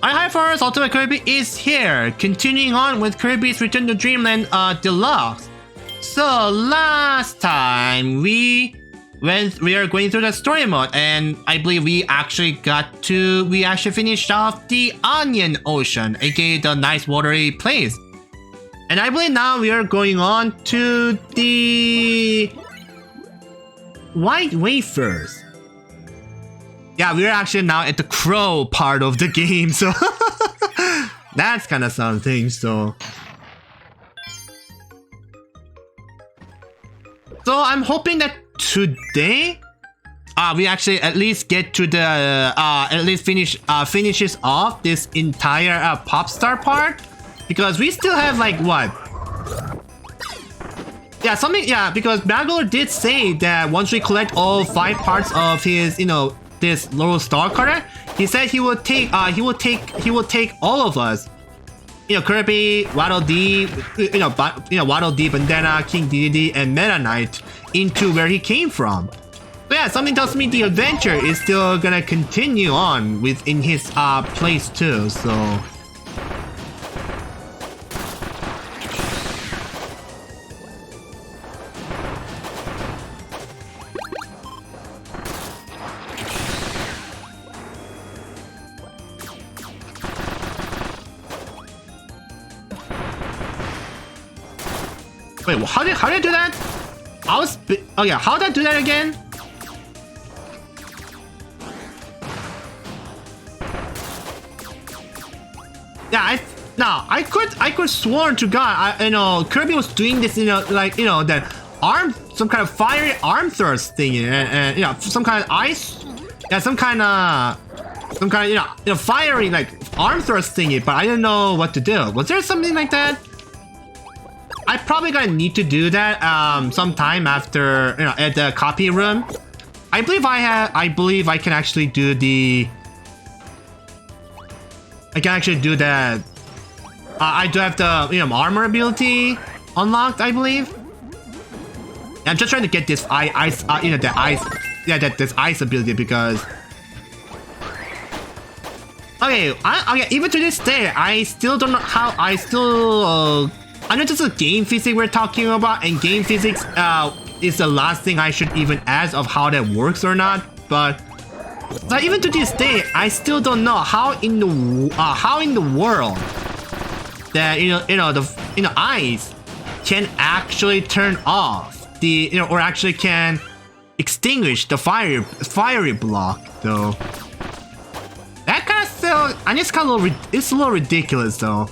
Hi first, Ultimate Kirby is here, continuing on with Kirby's Return to Dreamland Deluxe. So last time we are going through the story mode, and I believe we actually finished off the Onion Ocean, aka the nice watery place. And I believe now we are going on to the White Wafers. Yeah, we're actually now at the crow part of the game, so that's kind of something. So I'm hoping that today we actually at least get to the finishes off this entire pop star part, because we still have like what? Yeah, because Bagler did say that once we collect all 5 parts of his, this little star cutter, he said he will take all of us, Kirby, Waddle Dee, Waddle Dee, Bandana, King Dedede, and Meta Knight into where he came from. So yeah, something tells me the adventure is still gonna continue on within his place too. So. Wait, how did I do that? Oh yeah, how did I do that again? Yeah, I could sworn to God, Kirby was doing this, that some kind of fiery arm thrust thing, and some kind of ice, yeah, some kind of fiery like arm thrust thingy, but I didn't know what to do. Was there something like that? I probably gonna need to do that sometime after, at the copy room. I believe I can actually do the. I can actually do that. I do have the armor ability unlocked, I believe. I'm just trying to get this ice, this ice ability, because. Okay, even to this day, I still don't know how. I know this is game physics we're talking about, and game physics is the last thing I should even ask of how that works or not. But even to this day, I still don't know how in the world that the ice can actually turn off the or actually can extinguish the fiery block though. That kind of still, and it's a little ridiculous though.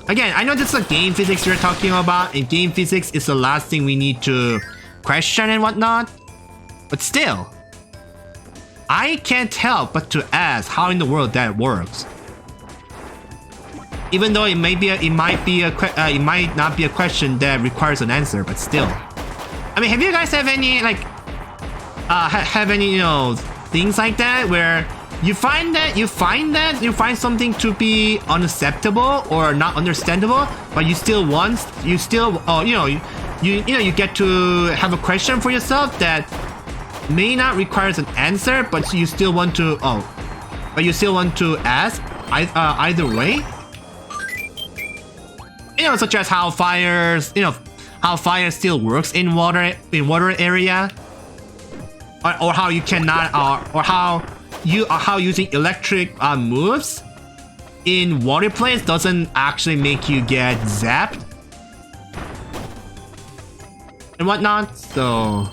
Again, I know this is a game physics we're talking about, and game physics is the last thing we need to question and whatnot. But still, I can't help but to ask how in the world that works. Even though it might not be a question that requires an answer, but still. I mean, have you guys have any things like that where you find something to be unacceptable or not understandable, but you get to have a question for yourself that may not require an answer, but you still want to ask either way. Such as how fire still works in water area, or how you cannot, or how using electric moves in water plays doesn't actually make you get zapped and whatnot. So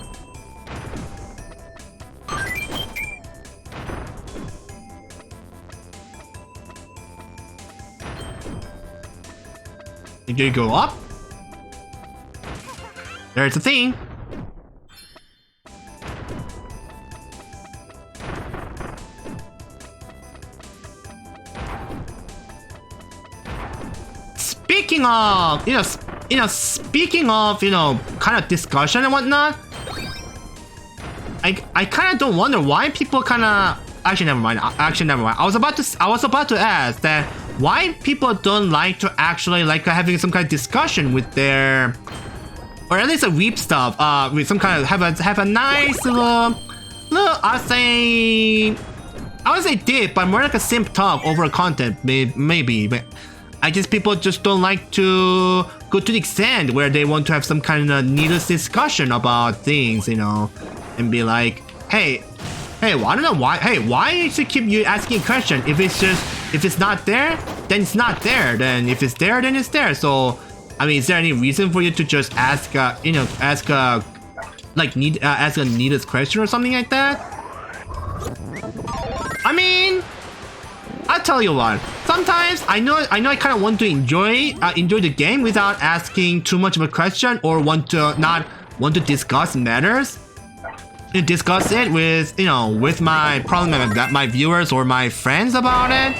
you go up. There's the thing. Speaking of, kind of discussion and whatnot, I kind of don't wonder why people kind of. Actually, never mind. I was about to ask that why people don't like to actually like having some kind of discussion with their, or at least a weep stuff. With some kind of have a nice little, I'll say I would say dip, but more like a simp talk over content, maybe. But I guess people just don't like to go to the extent where they want to have some kind of needless discussion about things, you know, and be like, hey, well, I don't know why. Hey, why should keep you asking a question? If it's not there, then it's not there. Then if it's there, then it's there. So, I mean, is there any reason for you to just ask, ask a needless question or something like that? I mean, I'll tell you what. Sometimes I know I kind of want to enjoy the game without asking too much of a question or not want to discuss matters. Discuss it with with my viewers or my friends about it.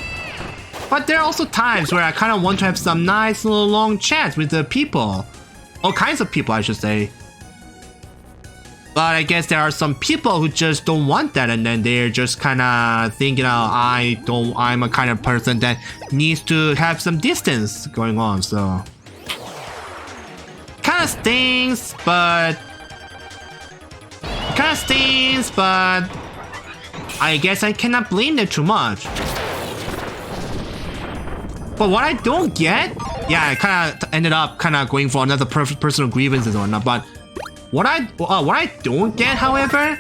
But there are also times where I kind of want to have some nice little long chats with the people, all kinds of people, I should say. But I guess there are some people who just don't want that, and then they're just kind of thinking, I'm a kind of person that needs to have some distance going on, so kind of stings, but I guess I cannot blame them too much. But what I don't get, yeah, I kind of ended up going for another personal grievances or whatnot, but what I don't get, however,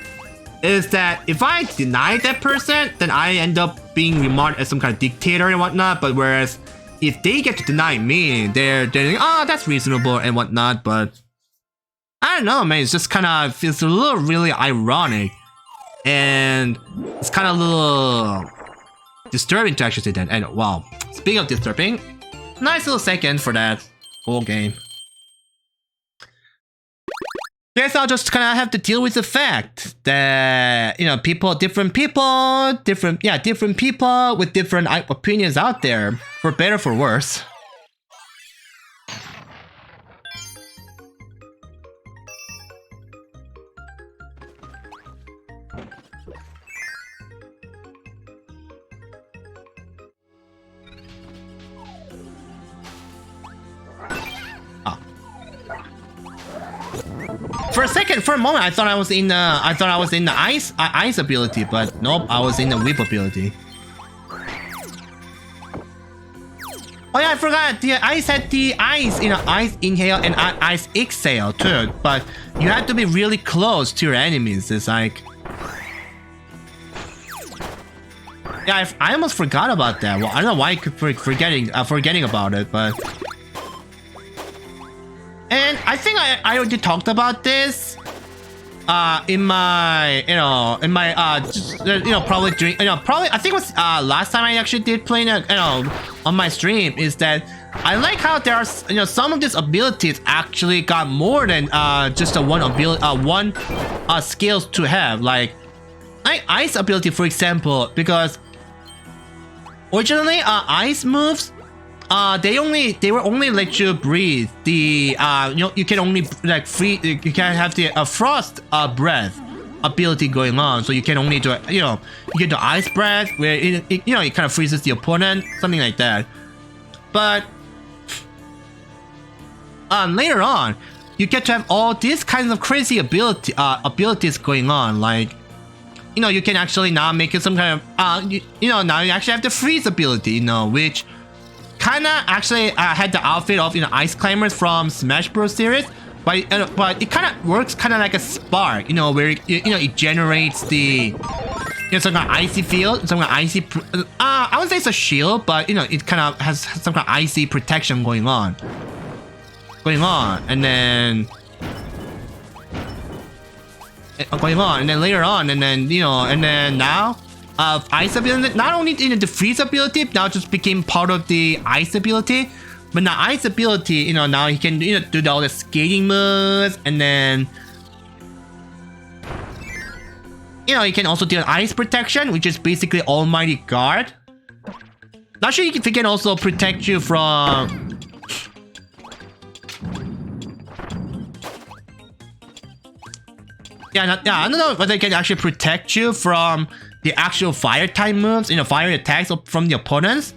is that if I deny that person, then I end up being remarked as some kind of dictator and whatnot. But whereas if they get to deny me, they're like, oh, that's reasonable and whatnot. But I don't know, man. It's just kind of feels a little really ironic, and it's kind of a little disturbing to actually say that. And wow, speaking of disturbing, nice little second for that whole game. Guess I'll just kind of have to deal with the fact that different people with different opinions out there, for better for worse. For a moment, I thought I was in the ice ability, but nope, I was in the whip ability. Oh yeah, I forgot. The ice had the ice inhale and ice exhale too, but you had to be really close to your enemies. It's like, yeah, I almost forgot about that. Well, I don't know why I keep forgetting about it, but. And I think I already talked about this in my probably I think it was last time I actually did play on my stream, is that I like how there are some of these abilities actually got more than just one skills to have, like ice ability, for example, because originally ice moves, they were only let you breathe the you can only you can have the frost breath ability going on, so you can only do you get the ice breath where it kind of freezes the opponent, something like that. But later on you get to have all these kinds of crazy abilities going on, like you can actually now make it some kind of now you actually have the freeze ability, which kind of actually had the outfit of ice climbers from Smash Bros series, but it kind of works kind of like a spark, where it generates the some kind of icy field, some kind of icy I wouldn't say it's a shield, but it kind of has some kind of icy protection going on, and then later on, and then now ice ability, not only the freeze ability now just became part of the ice ability, but now ice ability, now he can do all the skating moves, and then you can also do an ice protection, which is basically almighty guard. Not sure if he can also protect you from I don't know whether it can actually protect you from the actual fire type moves, fire attacks from the opponents.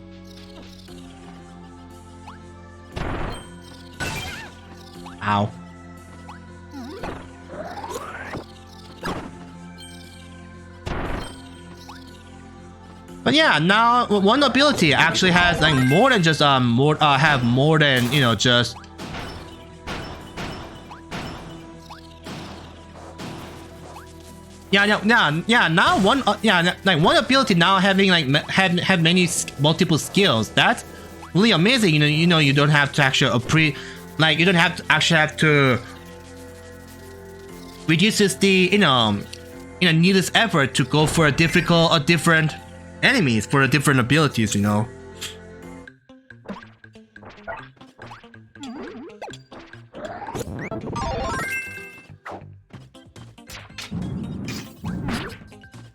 Ow. But yeah, now one ability actually has like more than just have more than, you know, just now one like one ability now having like have many multiple skills. That's really amazing. You know you don't have to actually you don't have to actually have to reduces the needless effort to go for a different enemies for the different abilities, you know.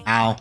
Ow.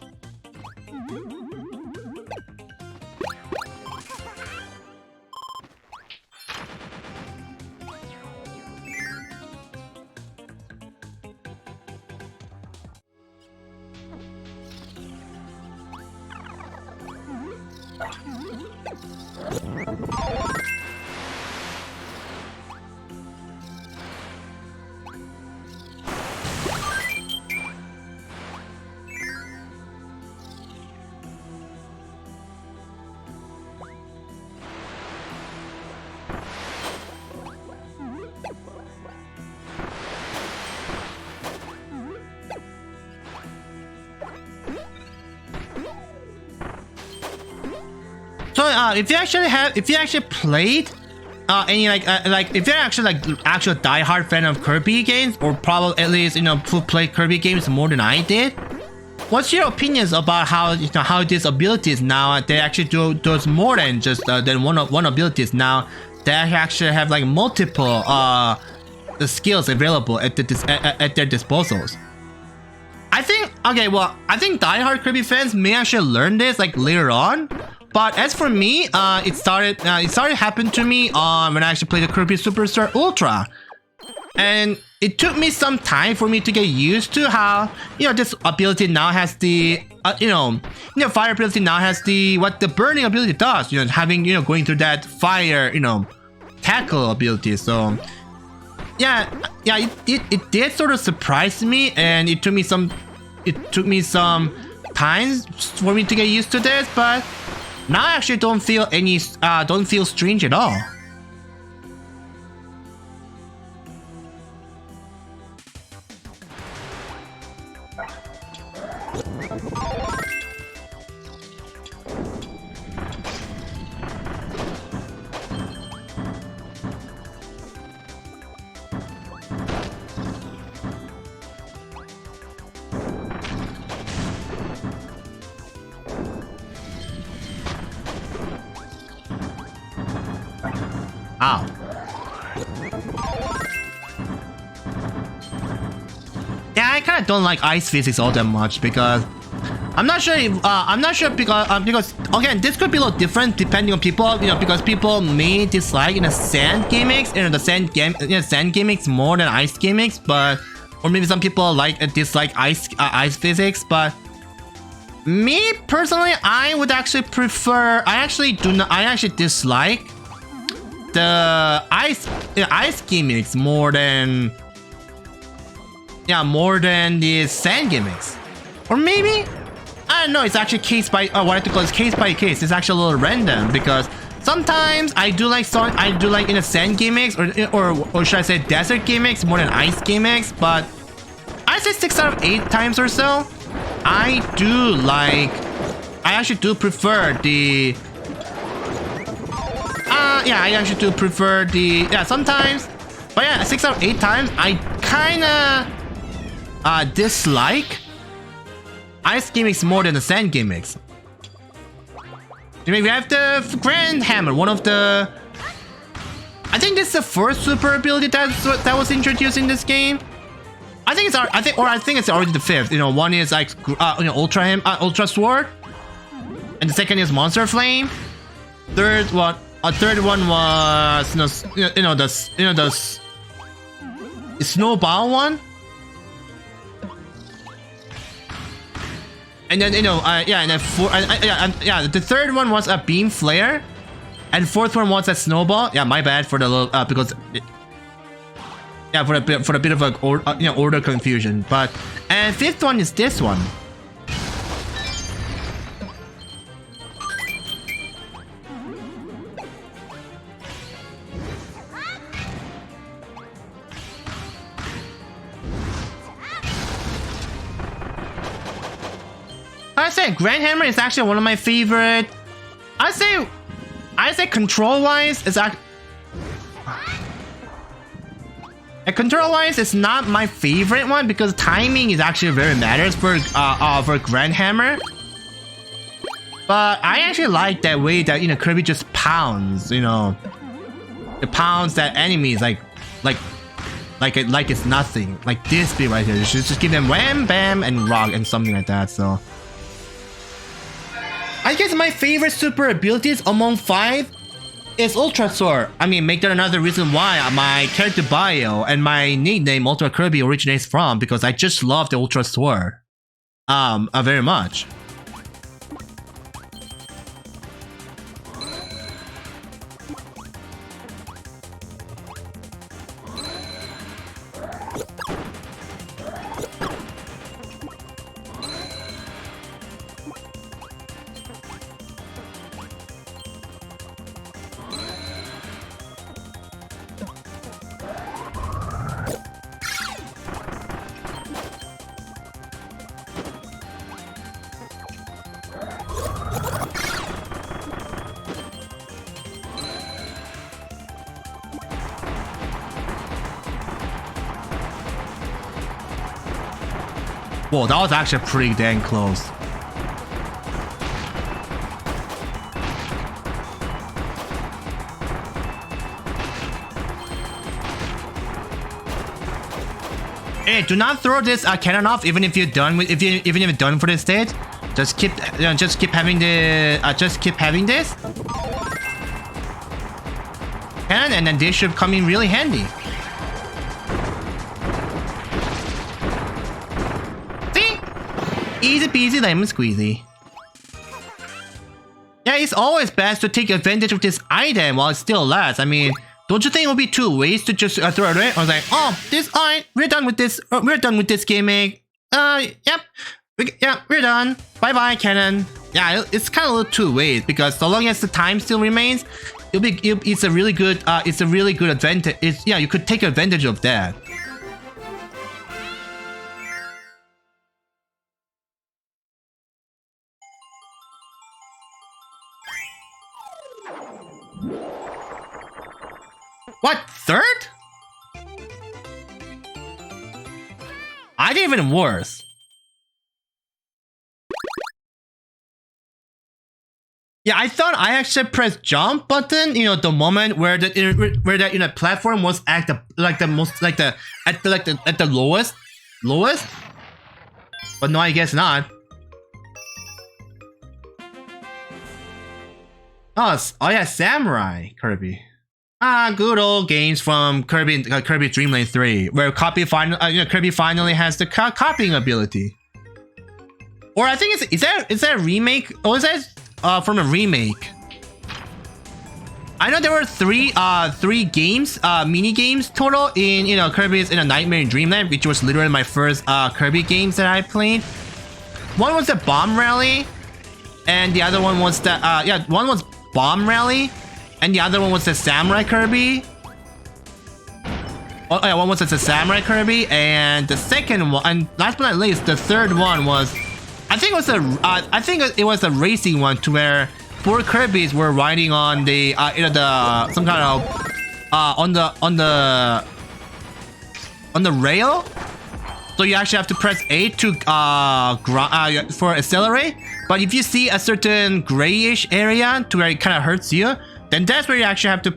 So if you actually played any if you're actually actual diehard fan of Kirby games, or probably at least who played Kirby games more than I did, what's your opinions about how these abilities now they actually does more than just than one abilities now? They actually have like multiple the skills available at their disposals. I think diehard Kirby fans may actually learn this like later on. But as for me, it started happening to me when I actually played the Kirby Superstar Ultra, and it took me some time for me to get used to how this ability now has the fire ability now has what the burning ability does, having going through that fire tackle ability. So it did sort of surprise me, and it took me some time for me to get used to this, but now I actually don't feel strange at all. Ow. Yeah, I kind of don't like ice physics all that much because I'm not sure because again, this could be a little different depending on people, because people may dislike sand gimmicks, sand gimmicks more than ice gimmicks, but or maybe some people dislike ice physics, but me personally, I would actually prefer. I actually dislike the ice gimmicks more than the sand gimmicks, or maybe I don't know. It's actually case by what I have to call it case by case. It's actually a little random because sometimes I do like sand gimmicks or should I say desert gimmicks more than ice gimmicks. But I say 6 out of 8 times or so, I actually do prefer the. I actually do prefer the sometimes, but 6 out of 8 times I kinda dislike ice gimmicks more than the sand gimmicks. We have the Grand Hammer, one of the. I think this is the first super ability that was introduced in this game. I think it's already the 5th. One is like Ultra Sword, and the second is Monster Flame. Third one was the Snowball one. And then the third one was a Beam Flare, and fourth one was a Snowball. Yeah, my bad for the little because for a bit of a order confusion. But and fifth one is this one. I say Grand Hammer is actually one of my favorite. I say control-wise, it's actually. Control-wise, it's not my favorite one because timing is actually very matters for Grand Hammer. But I actually like that way that Kirby just pounds, it pounds that enemies like it's nothing. Like this bit right here, you should just give them wham, bam, and rock and something like that. So I guess my favorite super abilities among 5. It's Ultra Sword. I mean, make that another reason why my character bio and my nickname Ultra Kirby originates from, because I just love the Ultra Sword very much. Whoa, that was actually pretty dang close. Hey, do not throw this cannon off even if you're done with even if you're done for this stage. Just keep having this cannon, and then this should come in really handy. Easy peasy lemon squeezy. Yeah, it's always best to take advantage of this item while it still lasts. I mean, don't you think it would be 2 ways to just throw it away? I was like, oh, alright, we're done with this. We're done with this gimmick. Yep, we're done. Bye bye, cannon. Yeah, it's kind of a little 2 ways because so long as the time still remains, it's a really good advantage. Yeah, you could take advantage of that. What? 3rd? I did even worse. Yeah, I thought I actually pressed jump button. The moment where that platform was at the lowest. But no, I guess not. Oh yeah, Samurai Kirby. Good old games from Kirby Dreamland 3, where Kirby finally has the copying ability. Or I think is that a remake? Or is that from a remake? I know there were three games, mini games total in Kirby's in a Nightmare in Dreamland, which was literally my first Kirby games that I played. One was the Bomb Rally, and the other one was the one was Bomb Rally. And the other one was the Samurai Kirby. Oh yeah, one was the Samurai Kirby, and the second one, and last but not least, the third one was, I think it was a racing one, to where 4 Kirbys were riding on the some kind of on the rail. So you actually have to press A to for accelerate. But if you see a certain grayish area to where it kind of hurts you, then that's where you actually have to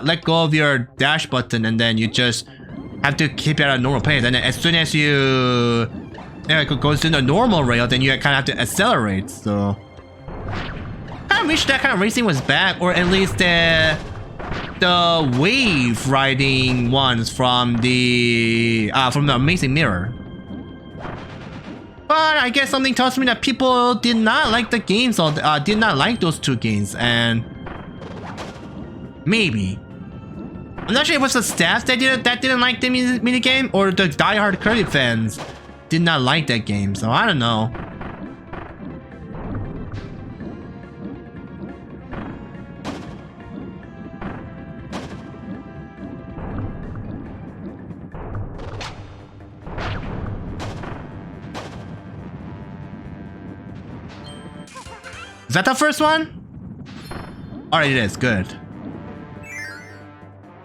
let go of your dash button, and then you just have to keep it at a normal pace. And then as soon as you goes to the normal rail, then you kind of have to accelerate. So I kind of wish that kind of racing was back, or at least the wave riding ones from the Amazing Mirror. But I guess something tells me that people did not like the games, or did not like those 2 games, and maybe I'm not sure if it was the staff that didn't like the mini game, or the diehard Kirby fans did not like that game. So I don't know. Is that the first one? Alright, it is. Good.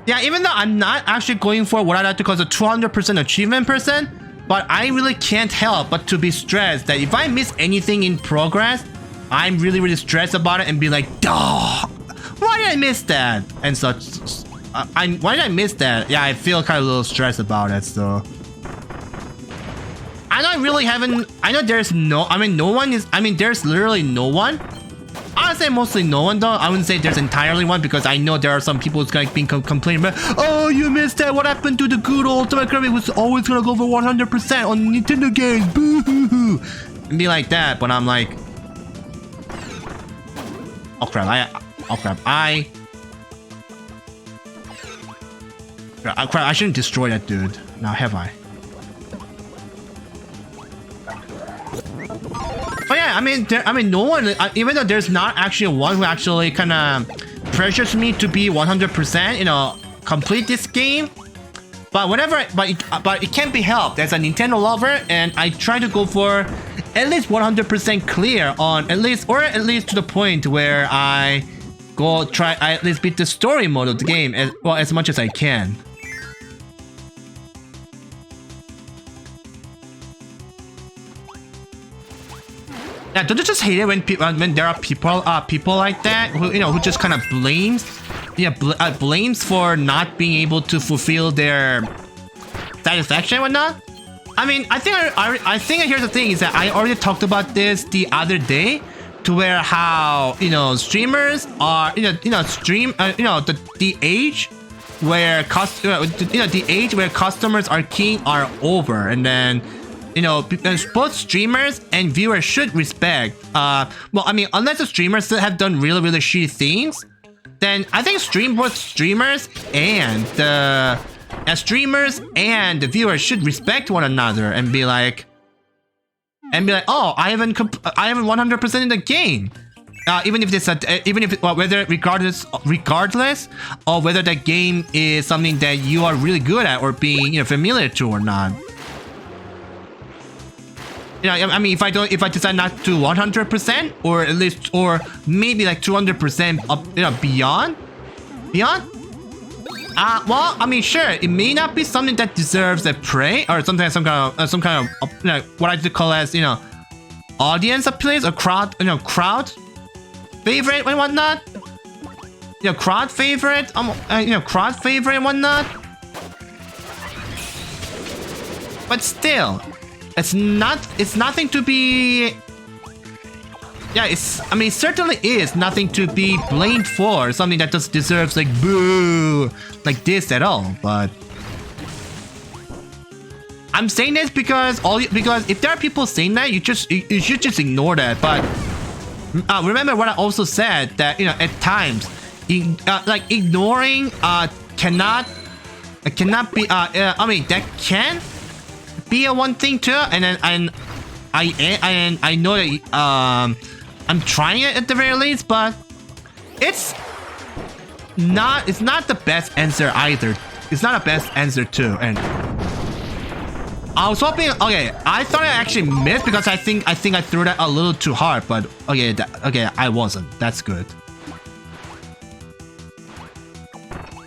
Yeah, even though I'm not actually going for what I like to call the 200% achievement person, but I really can't help but to be stressed that if I miss anything in progress, I'm really stressed about it and be like, duh, why did I miss that? And such. Why did I miss that? Yeah, I feel kind of a little stressed about it, so. I know I really haven't, I know there's no, no one is, there's literally no one. I would say mostly no one though. I wouldn't say there's entirely one because I know there are some people who's gonna be complaining about, oh, you missed that. What happened to the good old Ultimate Kirby was always gonna go for 100% on Nintendo games. Boo hoo hoo. And be like that, but I'm like, oh crap, I shouldn't destroy that dude. Now have I? But yeah, no one, even though there's not actually one who actually kind of pressures me to be 100%, you know, complete this game. But whatever, but it can't be helped. As a Nintendo lover, and I try to go for at least 100% clear on at least to the point where I at least beat the story mode of the game as much as I can. Yeah, don't you just hate it when there are people like that who just kind of blames for not being able to fulfill their satisfaction and whatnot? I think here's the thing is that I already talked about this the other day, to where how streamers are the age where the age where customers are king are over, and then both streamers and viewers should respect. Unless the streamers have done really shitty things, then I think both streamers and the viewers should respect one another and be like, oh, I haven't 100% in the game. Regardless of whether the game is something that you are really good at or being familiar to or not. If I decide not to 100% or at least, or maybe like 200% up, beyond. Sure, it may not be something that deserves a praise or some kind of what I call as audience appeals or crowd favorite and whatnot. Crowd favorite and whatnot. But still, it's nothing to be. Yeah, it certainly is nothing to be blamed for. Something that just deserves like boo, like this at all. But I'm saying this because if there are people saying that, you should just ignore that. But remember what I also said, that at times, ignoring cannot be. That can be a one thing too, and I know that I'm trying it at the very least, but it's not the best answer either. It's not a best answer too, and I was hoping. Okay, I thought I actually missed because I think I threw that a little too hard, but okay, I wasn't. That's good.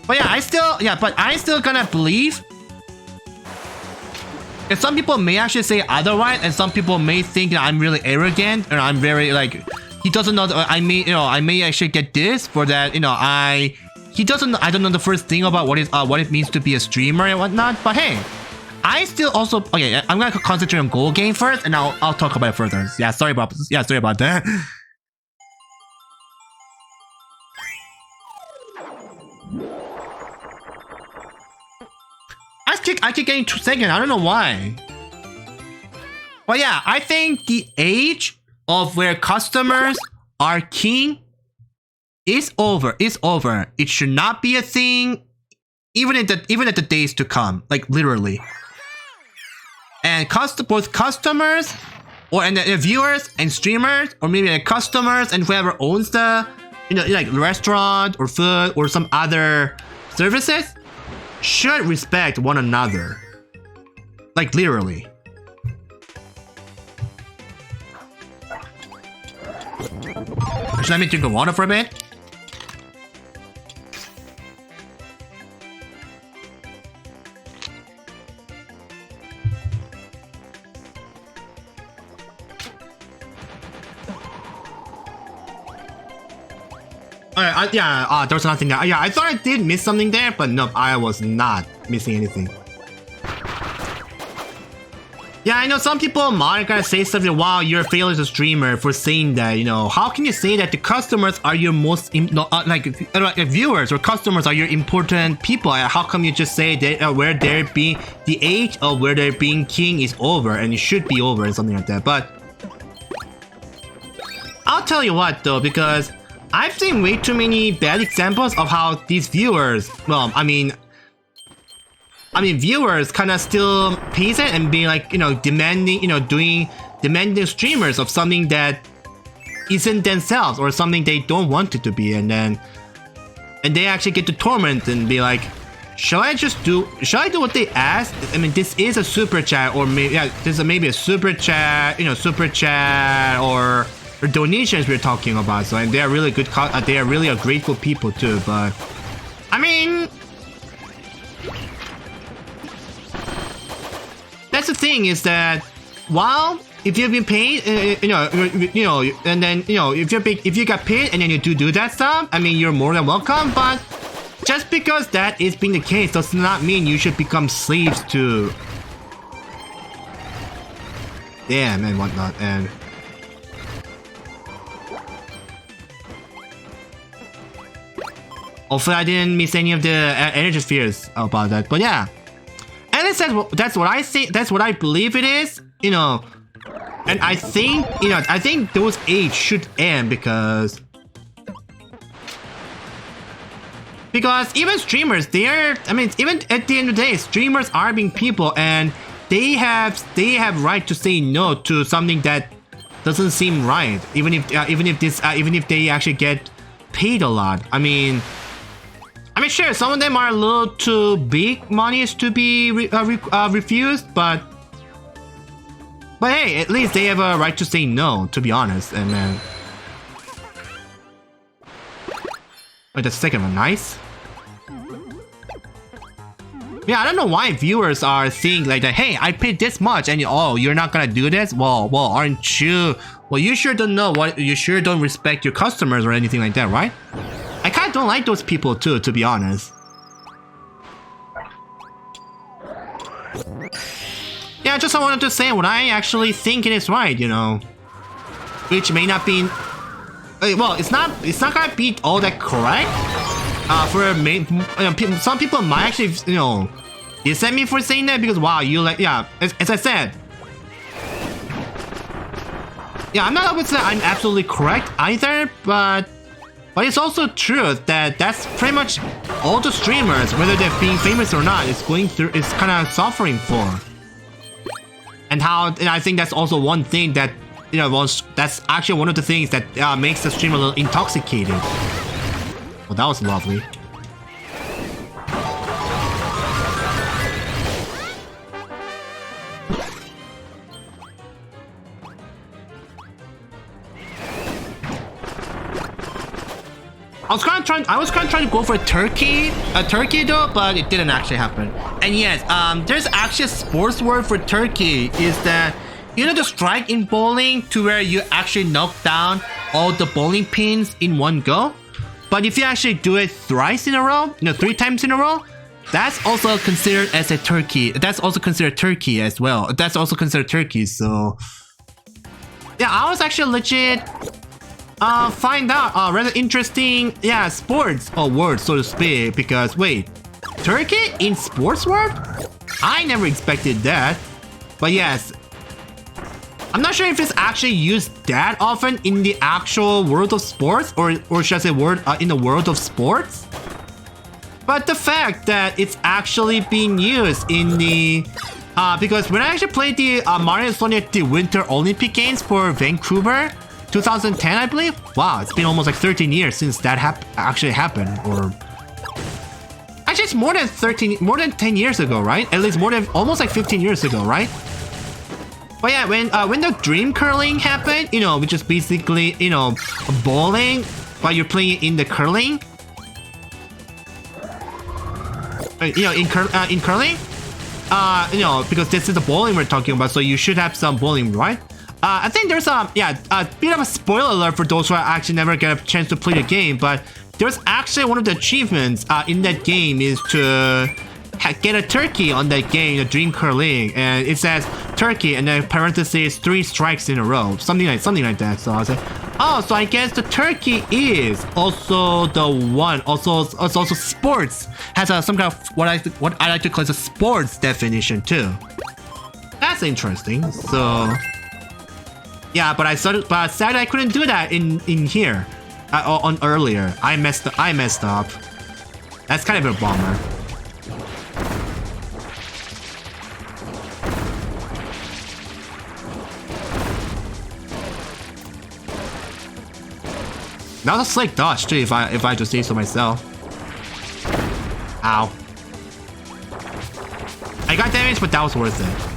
But yeah, I still gonna believe. And some people may actually say otherwise, and some people may think that I'm really arrogant, and I'm very like, he doesn't know that I may actually get this for that, I don't know the first thing about what it means to be a streamer and whatnot. But hey, I still also, okay, I'm gonna concentrate on goal game first, and I'll talk about it further. Yeah, sorry about that. I keep getting 2 seconds. I don't know why. But yeah, I think the age of where customers are king is over. It should not be a thing, even at the days to come. Like literally. And both customers and the viewers and streamers, or maybe the customers and whoever owns the like restaurant or food or some other services, should respect one another. Like literally. Should let me drink the water for a bit. Yeah, there was nothing there. Yeah, I thought I did miss something there, but no, I was not missing anything. Yeah, I know some people might gonna say something, wow, you're a failure as a streamer for saying that, you know. How can you say that the customers are your most, viewers or customers are your important people? How come you just say that where they're being, the age of where they're being king is over and it should be over and something like that. But I'll tell you what though, because I've seen way too many bad examples of how these viewers, well, I mean viewers kind of still pace it and be like, you know, demanding streamers of something that isn't themselves or something they don't want it to be, and they actually get to torment and be like, should I do what they asked? I mean, this is a super chat, or maybe, yeah, this is maybe a super chat, you know, super chat or donations we're talking about. So, and they are really good, they are really a grateful people too, but I mean, that's the thing is that while if you've been paid, and then if you got paid and then you do that stuff, I mean, you're more than welcome. But just because that is being the case does not mean you should become slaves to them and whatnot. And hopefully I didn't miss any of the energy spheres about that. But yeah. And that's what I think. That's what I believe it is, you know. And I think, you know, I think those age should end because even streamers, they're, I mean, even at the end of the day, streamers are being people, and they have right to say no to something that doesn't seem right, even if they actually get paid a lot. I mean, sure, some of them are a little too big monies to be refused, but hey, at least they have a right to say no, to be honest. And then, wait, the second one, nice. Yeah, I don't know why viewers are saying like that. Hey, I paid this much, and you're not gonna do this? Well, aren't you? Well, you sure don't know what. You sure don't respect your customers or anything like that, right? I kind of don't like those people too, to be honest. Yeah, just I wanted to say what I actually think it is right, you know. Which may not be... Well, it's not gonna be all that correct. Some people might actually, you know, dissent me for saying that because, wow, you like... Yeah, as I said. Yeah, I'm not always saying I'm absolutely correct either, but it's also true that that's pretty much all the streamers, whether they're being famous or not, is kind of suffering for. And I think that's also one thing that, you know, that's actually one of the things that makes the stream a little intoxicated. Well, that was lovely. I was kind of trying to go for a turkey though, but it didn't actually happen. And yes, there's actually a sports word for turkey. Is that, you know, the strike in bowling to where you actually knock down all the bowling pins in one go? But if you actually do it thrice in a row, you know, 3 times in a row, that's also considered as a turkey. That's also considered turkey as well. That's also considered turkey. So yeah, I was actually legit find out rather interesting, yeah, sports words, so to speak, because wait, turkey in sports word? I never expected that. But yes, I'm not sure if it's actually used that often in the actual world of sports, or should I say word in the world of sports. But the fact that it's actually being used in the because when I actually played the Mario and Sonic the Winter Olympic Games for Vancouver 2010, I believe. Wow, it's been almost like 13 years since that actually happened. Or actually, it's more than 10 years ago, right? At least almost like 15 years ago, right? But yeah, when the dream curling happened, you know, which is basically, you know, bowling, but you're playing it in the curling. You know, in curling, you know, because this is the bowling we're talking about, so you should have some bowling, right? I think there's a bit of a spoiler alert for those who actually never get a chance to play the game, but there's actually one of the achievements in that game is to get a turkey on that game, the Dream Curling, and it says turkey and then parentheses 3 strikes in a row, something like that. So I was like, oh, so I guess the turkey is also the one. Also sports has some kind of what I like to call a sports definition too. That's interesting. So yeah, but sadly I couldn't do that in here on earlier. I messed up. That's kind of a bummer. That was a slick dodge too, if I just say so myself. Ow. I got damaged, but that was worth it.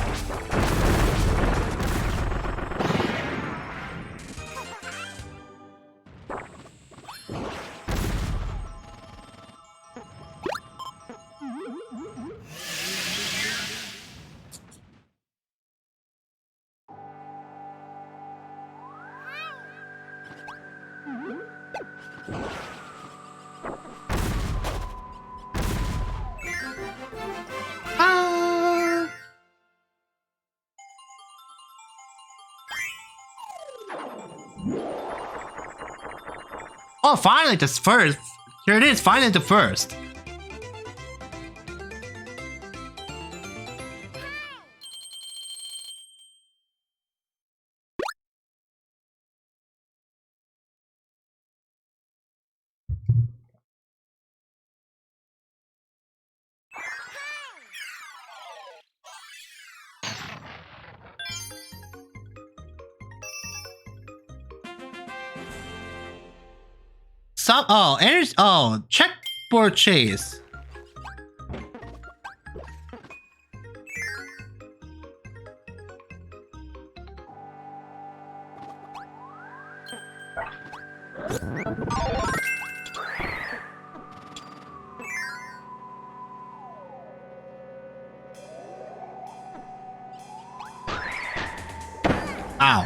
Oh, finally, this first. Here it is, finally the first. Checkboard chase. Ow.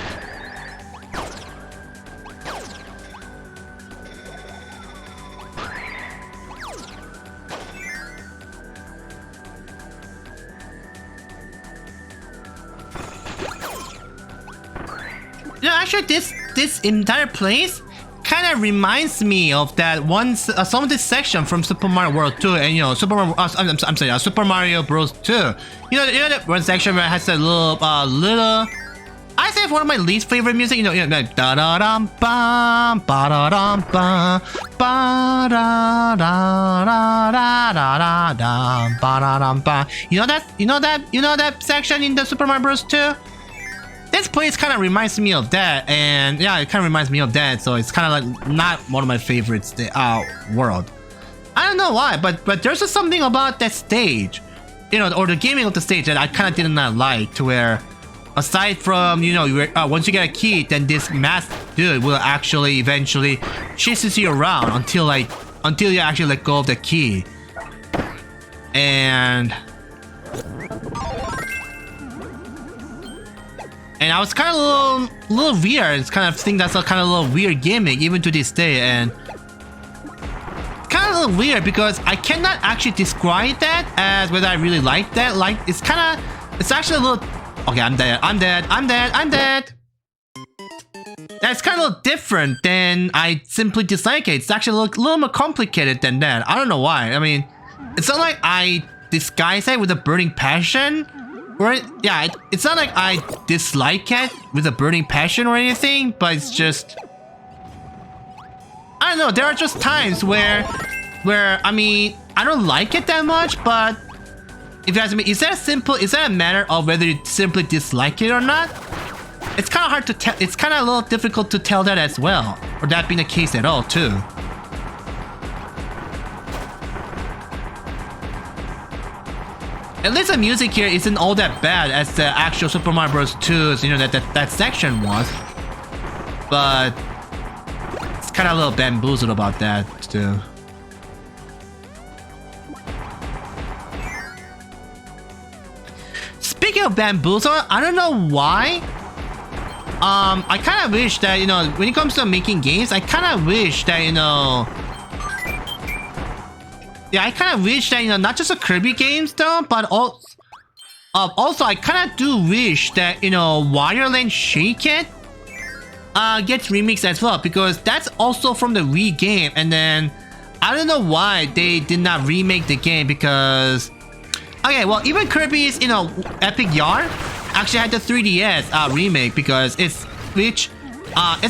Yeah, actually, this entire place kind of reminds me of that one some of this section from Super Mario World 2, and you know, Super Mario Bros 2. You know that one section where it has a little I say one of my least favorite music. You know, like da da dum bum ba da dum bum ba da da da da da da ba da dum bum. You know that section in the Super Mario Bros 2. This place kind of reminds me of that, and yeah, it kind of reminds me of that, so it's kind of like not one of my favorites world. I don't know why, but there's just something about that stage, you know, or the gaming of the stage that I kind of did not like, to where aside from, you know, once you get a key, then this masked dude will actually eventually chases you around until you actually let go of the key. And I was kind of a little weird. It's kind of think that's a kind of a little weird gimmick even to this day, and kind of a little weird because I cannot actually describe that as whether I really like that. Like it's actually a little. Okay, I'm dead. That's kind of a little different than I simply dislike it. It's actually a little more complicated than that. I don't know why. I mean, it's not like I disguise it with a burning passion. Or, yeah, it's not like I dislike it with a burning passion or anything, but it's just, I don't know, there are just times where I mean, I don't like it that much, but if you ask me, is that a matter of whether you simply dislike it or not? It's kind of hard to tell, it's kind of a little difficult to tell that as well, or that being the case at all too. At least the music here isn't all that bad as the actual Super Mario Bros. 2's, you know, that section was. But it's kind of a little bamboozled about that too. Speaking of bamboozle, I don't know why. I kind of wish that, you know, when it comes to making games, I kind of wish that, you know, yeah, I kind of wish that, you know, not just the Kirby games though, but also I kind of do wish that, you know, Wario Land Shake It gets remixed as well, because that's also from the Wii game. And then I don't know why they did not remake the game, because okay, well, even Kirby's, you know, Epic Yarn actually had the 3DS remake, because it's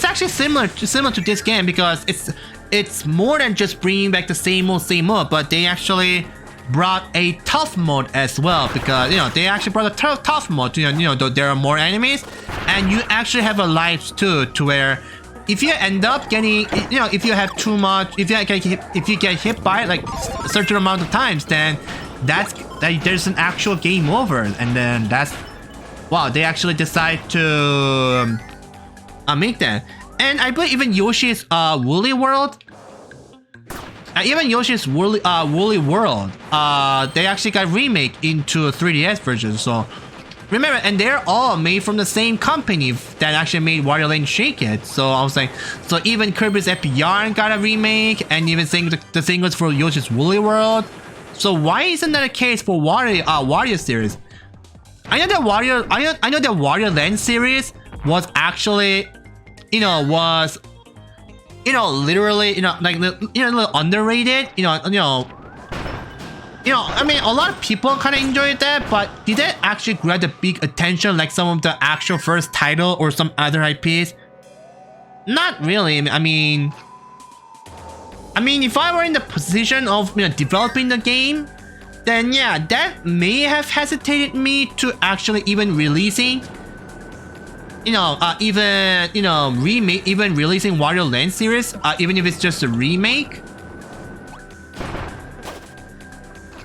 actually similar to this game, because it's more than just bringing back the same mode, but they actually brought a tough mode as well, because, you know, they actually brought a tough mode to, you know, there are more enemies, and you actually have a life too, to where if you end up getting, you know, if you have too much, if you get hit by it like a certain amount of times, then there's an actual game over. And then that's, wow, they actually decide to make that. And I believe even Yoshi's Woolly World, they actually got remake into a 3DS version. So remember, and they're all made from the same company that actually made Wario Land Shake It. So I was like, so even Kirby's Epic Yarn got a remake, and even the thing was for Yoshi's Woolly World. So why isn't that the case for Wario series? I know that Wario Land series was actually, you know, literally, you know, like, you know, a little underrated. I mean, a lot of people kind of enjoyed that, but did that actually grab the big attention like some of the actual first title or some other IPs? Not really. I mean, if I were in the position of, you know, developing the game, then yeah, that may have hesitated me to actually even releasing, you know, even releasing Wario Land series, even if it's just a remake.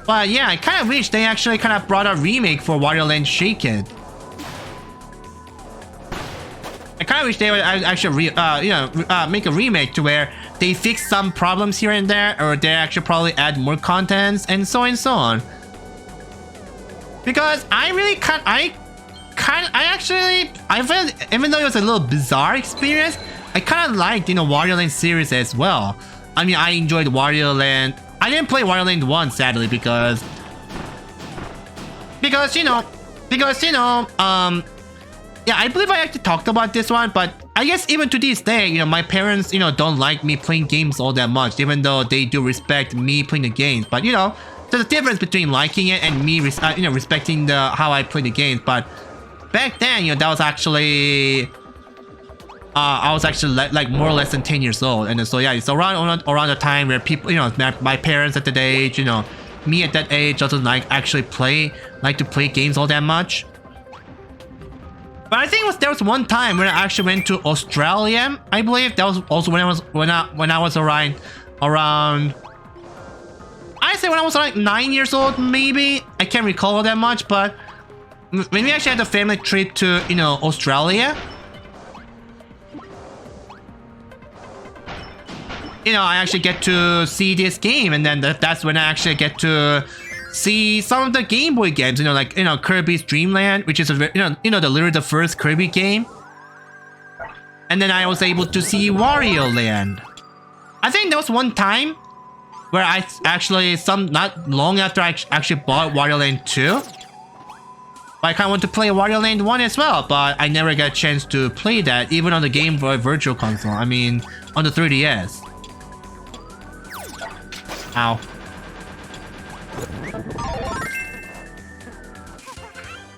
But yeah, I kind of wish they actually kind of brought a remake for Wario Land Shake It. I kind of wish they would actually make a remake to where they fix some problems here and there, or they actually probably add more contents and so on. Because I felt, even though it was a little bizarre experience, I kind of liked, you know, Wario Land series as well. I mean, I enjoyed Wario Land. I didn't play Wario Land 1 sadly because yeah, I believe I actually talked about this one, but I guess even to this day, you know, my parents, you know, don't like me playing games all that much, even though they do respect me playing the games. But you know, there's a difference between liking it and me, respecting how I play the games. But back then, you know, that was actually, I was actually like more or less than 10 years old, and so yeah, it's around the time where people, you know, my parents at that age, you know, me at that age doesn't like to play games all that much. But I think there was one time when I actually went to Australia. I believe that was also when I was around. I say when I was like 9 years old, maybe. I can't recall that much, but when we actually had a family trip to, you know, Australia, you know, I actually get to see this game, and then that's when I actually get to see some of the Game Boy games, you know, like, you know, Kirby's Dreamland, which is literally the first Kirby game. And then I was able to see Wario Land. I think there was one time where I actually, not long after I actually bought Wario Land 2. But I kind of want to play Wario Land 1 as well, but I never got a chance to play that, even on the Game Boy Virtual Console. I mean, on the 3DS. Ow.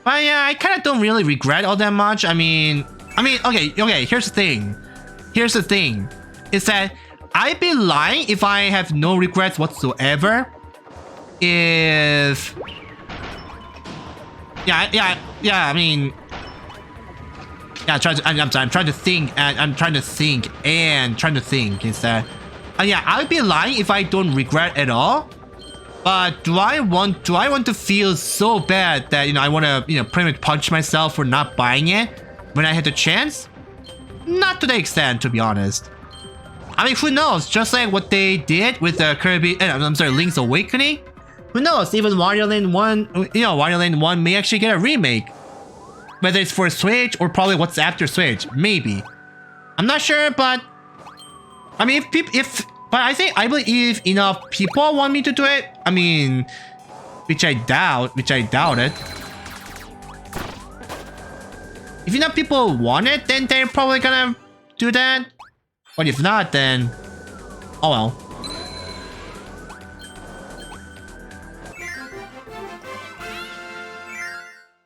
But yeah, I kind of don't really regret all that much. I mean, okay, here's the thing. Is that I'd be lying if I have no regrets whatsoever. If... Yeah, I mean... Yeah, I'm trying to think, is that... yeah, I'd be lying if I don't regret at all. But do I want to feel so bad that I want to pretty much punch myself for not buying it when I had the chance? Not to the extent, to be honest. I mean, who knows? Just like what they did with the Link's Awakening. Who knows? Even Wario Land 1, Wario Land 1 may actually get a remake. Whether it's for Switch or probably what's after Switch, maybe. I'm not sure, but I mean, but I believe enough people want me to do it. I mean, which I doubt it. If enough people want it, then they're probably gonna do that. But if not, then oh well.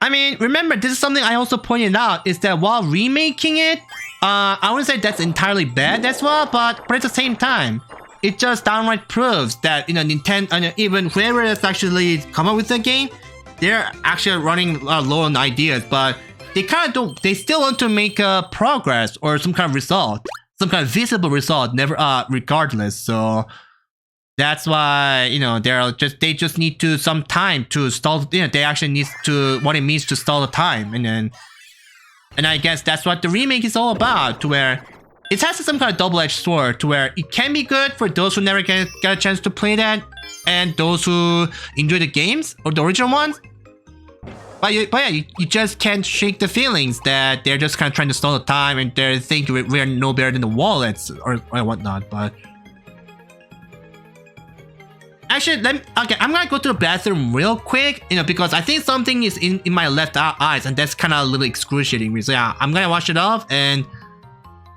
I mean, remember, this is something I also pointed out, is that while remaking it, I wouldn't say that's entirely bad as well, but at the same time, it just downright proves that, Nintendo, even whoever has actually come up with the game, they're actually running low on ideas, but they they still want to make progress or some kind of result, some kind of visible result, regardless, so that's why, they just need to some time to stall, they actually need to, what it means to stall the time, and I guess that's what the remake is all about, to where it has some kind of double-edged sword, to where it can be good for those who never get a chance to play that, and those who enjoy the games, or the original ones. But yeah, you just can't shake the feelings that they're just kind of trying to stall the time, and they think we're no better than the wallets, or whatnot, but... Actually, I'm gonna go to the bathroom real quick, because I think something is in my left eyes, and that's kind of a little excruciating me. So yeah, I'm gonna wash it off, and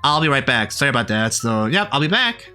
I'll be right back. Sorry about that. So yep, I'll be back.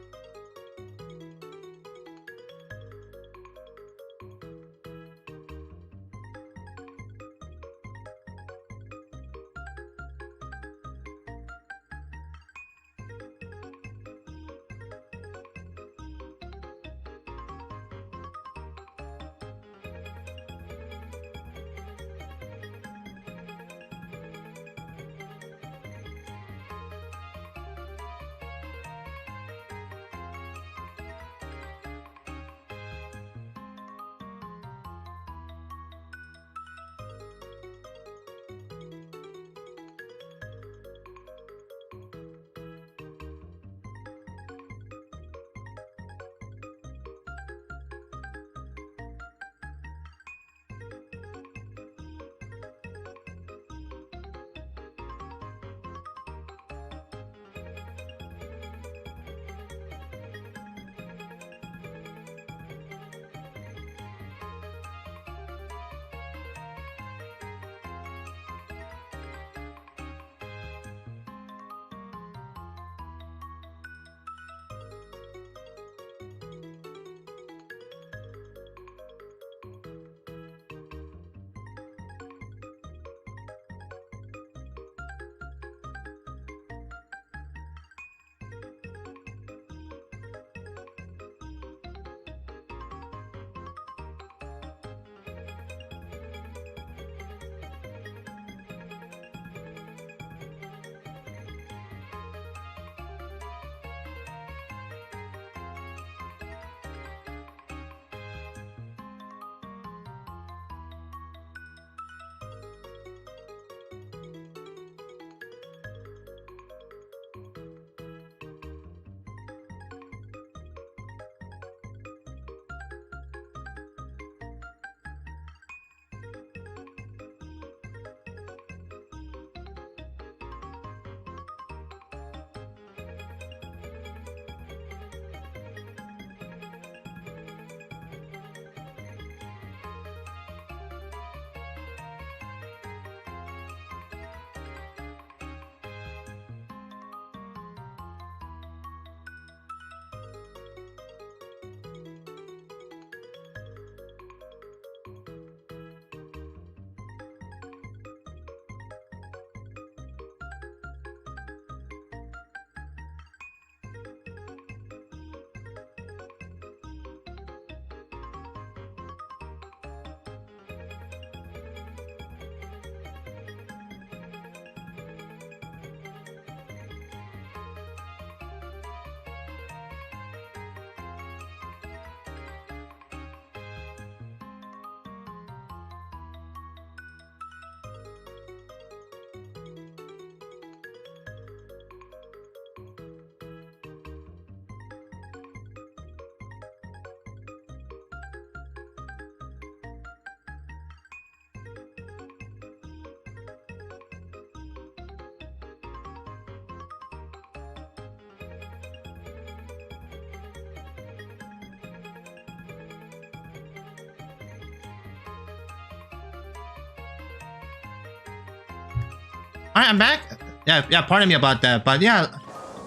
Alright, I'm back. Yeah, pardon me about that, but yeah,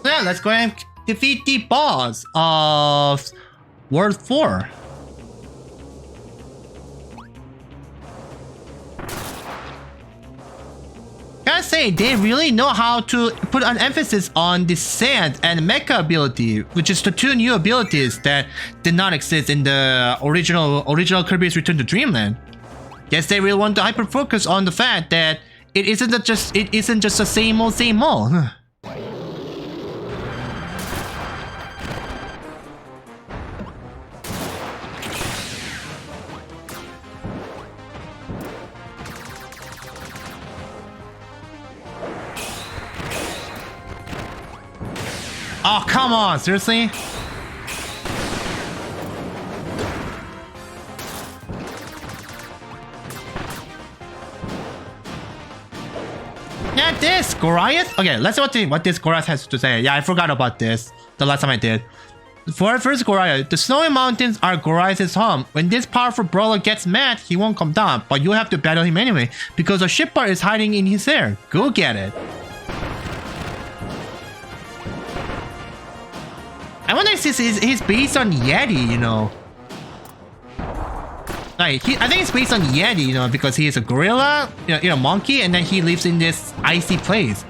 let's go ahead and defeat the boss of World 4. Gotta say, they really know how to put an emphasis on the Sand and Mecha ability, which is the two new abilities that did not exist in the original Kirby's Return to Dreamland. Guess they really want to hyper focus on the fact that it isn't just the same old. Oh, come on, seriously? Yeah, this Goliath? Okay, let's see what this Goliath has to say. Yeah, I forgot about this the last time I did. For first Goliath, the snowy mountains are Goliath's home. When this powerful brawler gets mad, he won't come down, but you have to battle him anyway, because a shipper is hiding in his hair. Go get it. I wonder if he's based on Yeti, you know. Like, I think it's based on Yeti, you know, because he is a gorilla, you know, monkey, and then he lives in this icy place.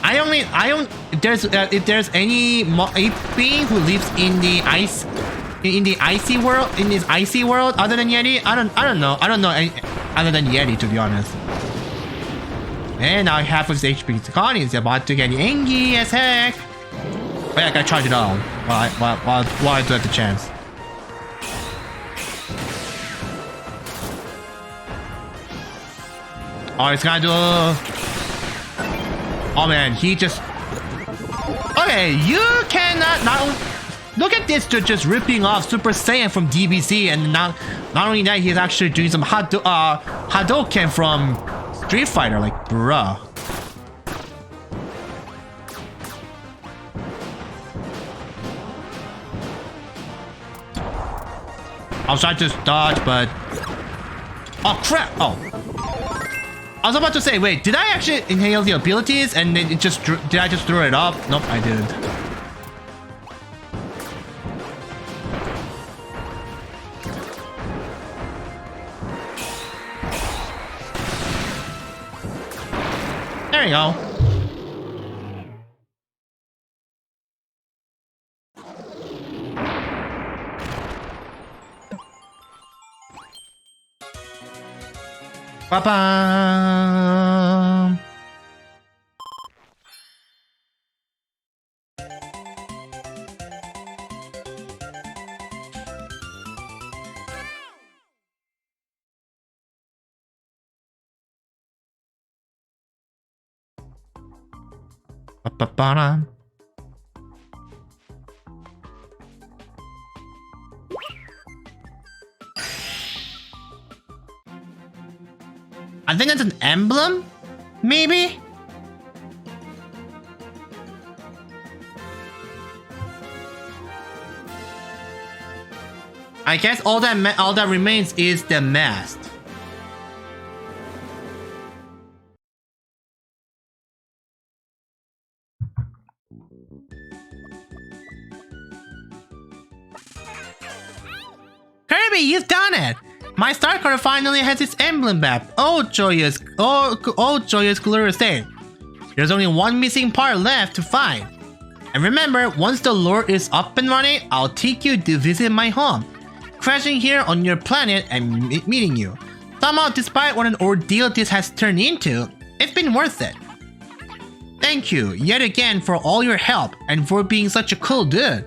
If there's any ape being who lives in the icy world other than Yeti, I don't know any, other than Yeti, to be honest. And now half of his HP Connie is about to get angry as heck. Oh yeah, I gotta charge it on while I do have the chance. Oh, it's gonna do. Oh man, he just. Okay, you cannot now. Look at this, just ripping off Super Saiyan from DBZ, and not only that, he's actually doing some Hadouken from Street Fighter. Like, bruh. I was trying to dodge, but... Oh, crap! Oh. I was about to say, wait, did I actually inhale the abilities and then did I just throw it up? Nope, I didn't. There you go. Ba-bam! Ba-ba-ba-dum. I think that's an emblem? Maybe? I guess all that remains is the mast. Kirby, you've done it! My star card finally has its emblem back. Oh joyous glorious day. There's only one missing part left to find. And remember, once the lure is up and running, I'll take you to visit my home, crashing here on your planet and meeting you. Somehow, despite what an ordeal this has turned into, it's been worth it. Thank you yet again for all your help and for being such a cool dude.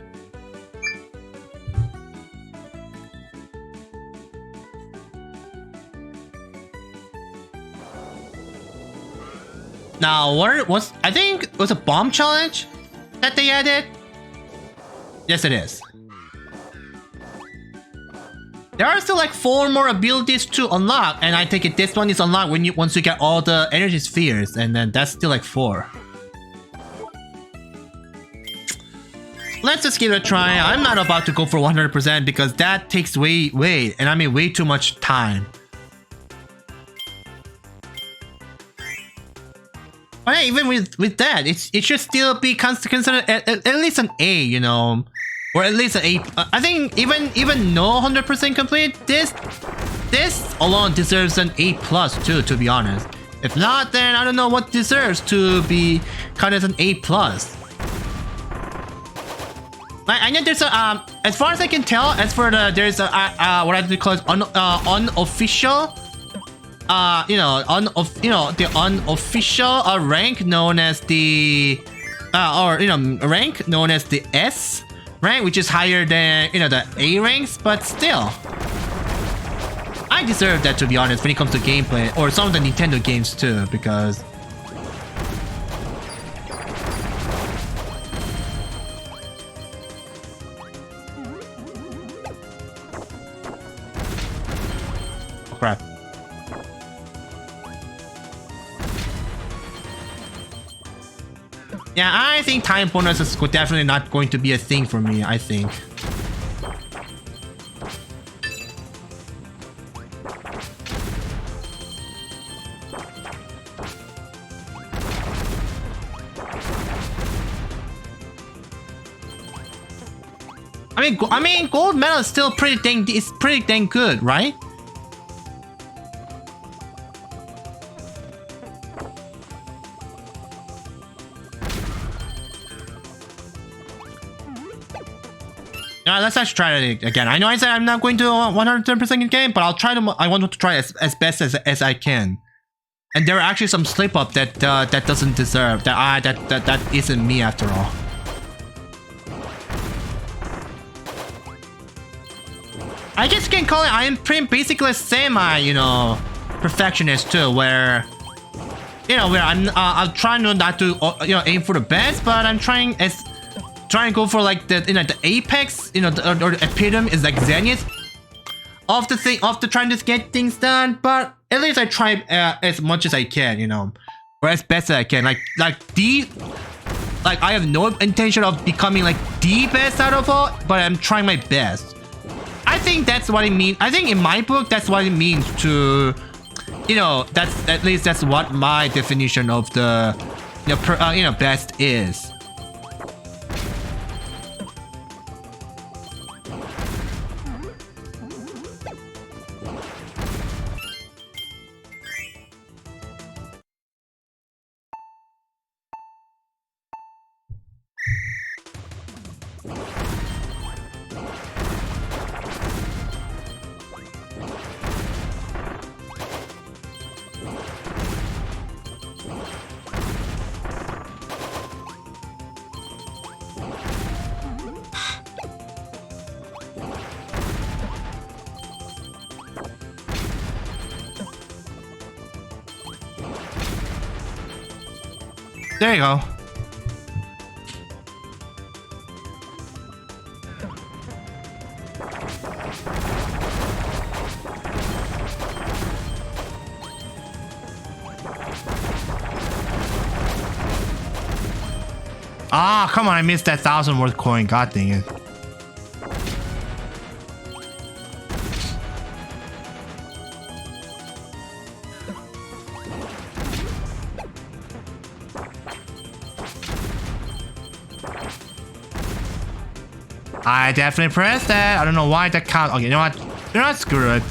Now, I think it was a bomb challenge that they added? Yes, it is. There are still like 4 more abilities to unlock, and I think this one is unlocked once you get all the energy spheres, and then that's still like 4. Let's just give it a try. I'm not about to go for 100% because that takes way too much time. But yeah, even with that, it should still be considered at least an A, you know, or at least an A. I think even no 100% complete, this alone deserves an A+ too, to be honest. If not, then I don't know what deserves to be counted as an A+. Like, I know there's a as far as I can tell, as for there's a what I would call it unofficial. The unofficial rank known as the rank known as the S rank, which is higher than the A ranks, but still I deserve that, to be honest, when it comes to gameplay or some of the Nintendo games too, because oh crap. Yeah, I think time bonus is definitely not going to be a thing for me, I think. I mean, gold medal is still pretty dang good, right? Let's actually try it again. I know I said I'm not going to 110% in game, but I'll try to. I want to try as best as I can. And there are actually some slip up that doesn't deserve that isn't me after all. I guess you can call it. I am pretty basically semi, perfectionist too, where I'm trying not to aim for the best, but I'm trying to go for like the apex, or the epitome is like zenith of the thing, of the trying to get things done. But at least I try as much as I can, or as best as I can. Like I have no intention of becoming like the best out of all, but I'm trying my best. I think that's what it means. I think in my book, that's what it means to, that's at least that's what my definition of the, best is. There you go. Ah, come on, I missed that 1,000 worth coin. God dang it. I definitely pressed that. I don't know why that count. Okay, you know what? You're not screwed.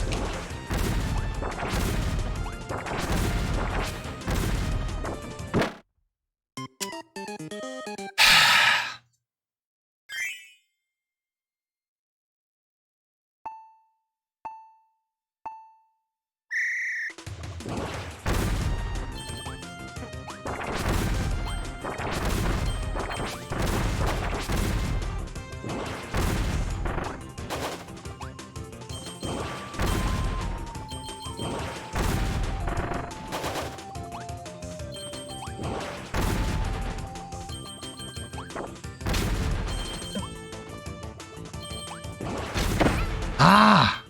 Ah!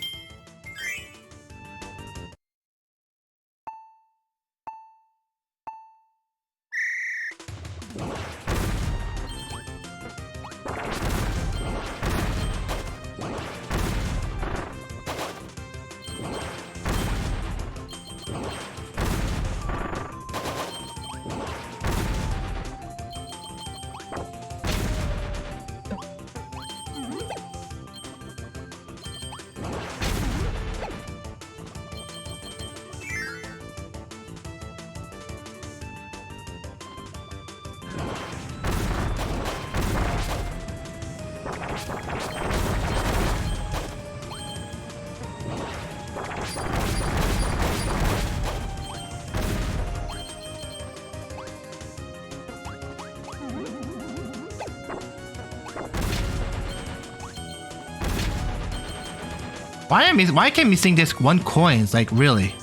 Why am I keep missing this one coins? Like really?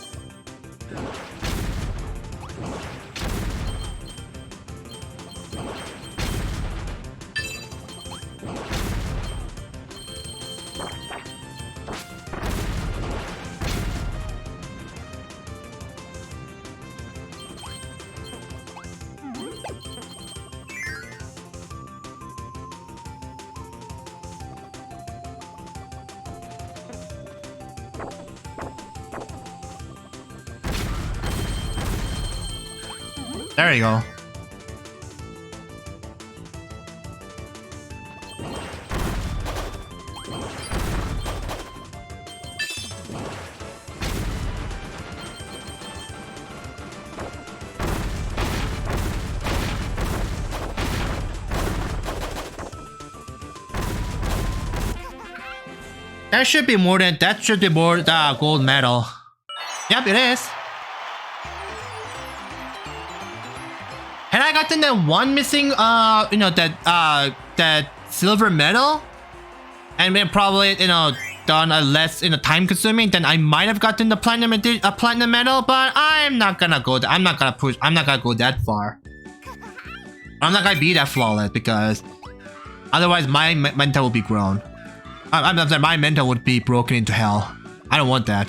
There you go. That should be more than the gold medal. Yep, it is. Had I gotten that one missing, that silver medal, and then probably, done a less, time consuming, then I might have gotten the platinum medal. But I'm not gonna go. I'm not gonna go that far. I'm not gonna be that flawless because otherwise my mental will be grown. My mental would be broken into hell. I don't want that.